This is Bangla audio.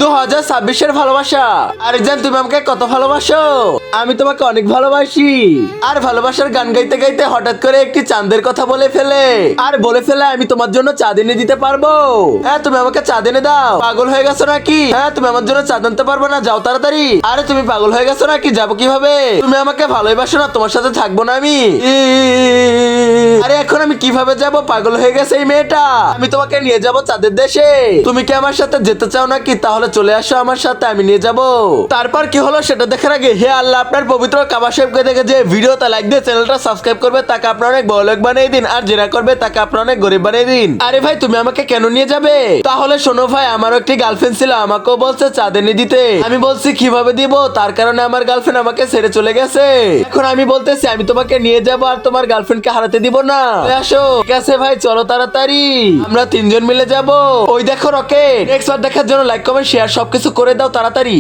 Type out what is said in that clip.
2026-এর ভালোবাসা। আরে জান, তুমি আমাকে কত ভালোবাসো। আমি তোমাকে অনেক ভালোবাসি। আর ভালোবাসার গান গাইতে গাইতে হঠাৎ করে একটি চাঁদের কথা বলে ফেলে আমি তোমার জন্য চাঁদ এনে দিতে পারবো। হ্যাঁ, তুমি আমাকে চাঁদ এনে দাও। পাগল হয়ে গেছো নাকি? হ্যাঁ, তুমি আমার জন্য চাঁদ আনতে পারবে না? যাও তাড়াতাড়ি। আরে তুমি পাগল হয়ে গেছো নাকি? যাবো কিভাবে? তুমি আমাকে ভালোবাসো না? তোমার সাথে থাকবো না আমি? আরে এখন আমি কিভাবে যাব? পাগল হয়ে গেছে এই মেয়েটা। আমি তোমাকে নিয়ে যাব চাঁদের দেশে। তুমি কি আমার সাথে যেতে চাও নাকি? তাহলে চলে আসো আমার সাথে, আমি নিয়ে যাব। তারপর কি হলো সেটা দেখার আগে হে আল্লাহ, আপনার পবিত্র কাবা শরীফকে দেখে যে ভিডিওটা লাইক দিয়ে চ্যানেলটা সাবস্ক্রাইব করবে তাকে আপনার অনেক বড়লোক বানিয়ে দিন, আর যেটা করবে তাকে আপনার অনেক গরিব বানিয়ে দিন। আরে ভাই, তুমি আমাকে কেন নিয়ে যাবে? তাহলে শোনো ভাই, আমারও একটি গার্লফ্রেন্ড ছিল, আমাকেও বলছে চাঁদ এনে দিতে। আমি বলছি কিভাবে দিব, তার কারণে আমার গার্লফ্রেন্ড আমাকে ছেড়ে চলে গেছে। এখন আমি বলতেছি আমি তোমাকে নিয়ে যাবো আর তোমার গার্লফ্রেন্ডকে হারাতে দিব না। আসো। ঠিক আছে ভাই, চলো তাড়াতাড়ি, আমরা 3 জন মিলে যাব। ওই দেখো রকেট। নেক্সট বার দেখার জন্য লাইক কমেন্ট শেয়ার সবকিছু করে দাও তাড়াতাড়ি।